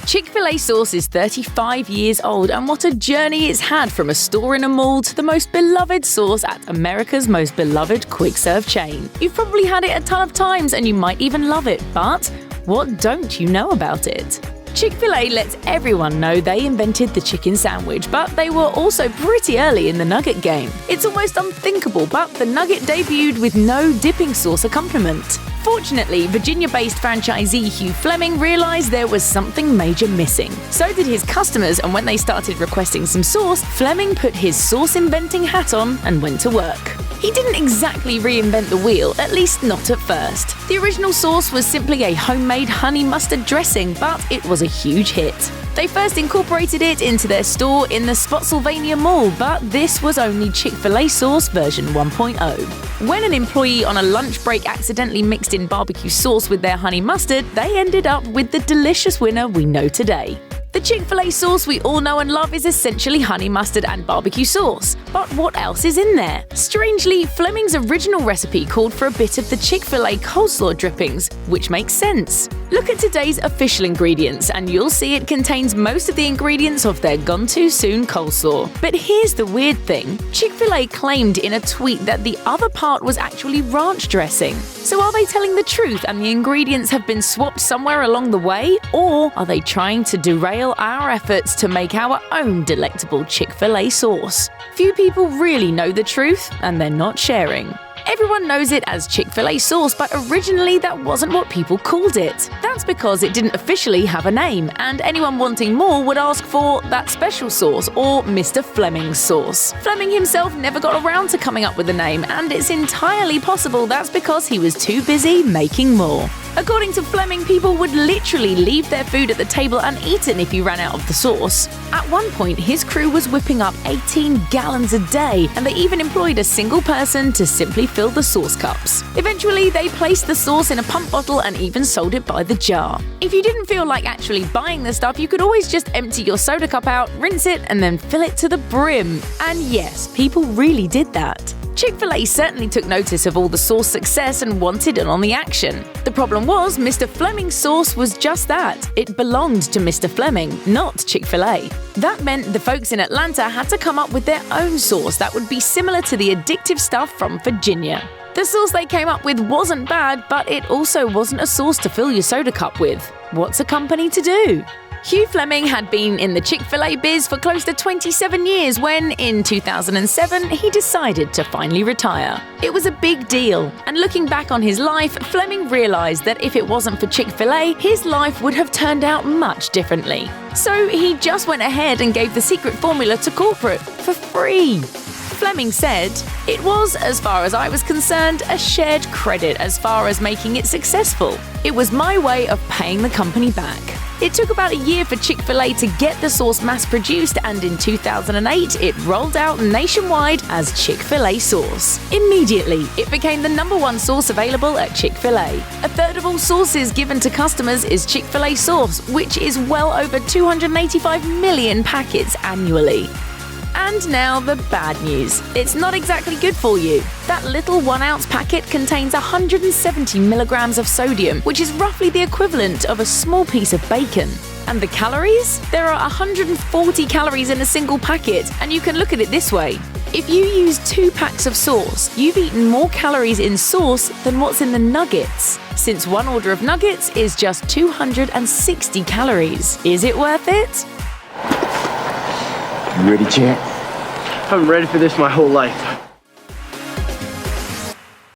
Chick-Fil-A sauce is 35 years old, and what a journey it's had from a store in a mall to the most beloved sauce at America's most beloved quick-serve chain. You've probably had it a ton of times and you might even love it, but what don't you know about it? Chick-fil-A lets everyone know they invented the chicken sandwich, but they were also pretty early in the nugget game. It's almost unthinkable, but the nugget debuted with no dipping sauce accompaniment. Fortunately, Virginia-based franchisee Hugh Fleming realized there was something major missing. So did his customers, and when they started requesting some sauce, Fleming put his sauce-inventing hat on and went to work. He didn't exactly reinvent the wheel, at least not at first. The original sauce was simply a homemade honey mustard dressing, but it was a huge hit. They first incorporated it into their store in the Spotsylvania Mall, but this was only Chick-fil-A sauce version 1.0. When an employee on a lunch break accidentally mixed in barbecue sauce with their honey mustard, they ended up with the delicious winner we know today. The Chick-fil-A sauce we all know and love is essentially honey mustard and barbecue sauce. But what else is in there? Strangely, Fleming's original recipe called for a bit of the Chick-fil-A coleslaw drippings, which makes sense. Look at today's official ingredients and you'll see it contains most of the ingredients of their gone-too-soon coleslaw. But here's the weird thing. Chick-fil-A claimed in a tweet that the other part was actually ranch dressing. So are they telling the truth and the ingredients have been swapped somewhere along the way? Or are they trying to derail our efforts to make our own delectable Chick-fil-A sauce? Few people really know the truth, and they're not sharing. Everyone knows it as Chick-fil-A sauce, but originally that wasn't what people called it. That's because it didn't officially have a name, and anyone wanting more would ask for that special sauce or Mr. Fleming's sauce. Fleming himself never got around to coming up with a name, and it's entirely possible that's because he was too busy making more. According to Fleming, people would literally leave their food at the table uneaten if he ran out of the sauce. At one point, his crew was whipping up 18 gallons a day, and they even employed a single person to simply fill the sauce cups. Eventually, they placed the sauce in a pump bottle and even sold it by the jar. If you didn't feel like actually buying the stuff, you could always just empty your soda cup out, rinse it, and then fill it to the brim. And yes, people really did that. Chick-fil-A certainly took notice of all the sauce success and wanted in on the action. The problem was, Mr. Fleming's sauce was just that. It belonged to Mr. Fleming, not Chick-fil-A. That meant the folks in Atlanta had to come up with their own sauce that would be similar to the addictive stuff from Virginia. The sauce they came up with wasn't bad, but it also wasn't a sauce to fill your soda cup with. What's a company to do? Hugh Fleming had been in the Chick-fil-A biz for close to 27 years when, in 2007, he decided to finally retire. It was a big deal, and looking back on his life, Fleming realized that if it wasn't for Chick-fil-A, his life would have turned out much differently. So he just went ahead and gave the secret formula to corporate for free. Fleming said, "It was, as far as I was concerned, a shared credit as far as making it successful. It was my way of paying the company back." It took about a year for Chick-fil-A to get the sauce mass-produced, and in 2008, it rolled out nationwide as Chick-fil-A sauce. Immediately, it became the #1 sauce available at Chick-fil-A. A third of all sauces given to customers is Chick-fil-A sauce, which is well over 285 million packets annually. And now the bad news. It's not exactly good for you. That little 1-ounce packet contains 170 milligrams of sodium, which is roughly the equivalent of a small piece of bacon. And the calories? There are 140 calories in a single packet, and you can look at it this way. If you use 2 packs of sauce, you've eaten more calories in sauce than what's in the nuggets, since 1 order of nuggets is just 260 calories. Is it worth it? You ready, champ? I've been ready for this my whole life.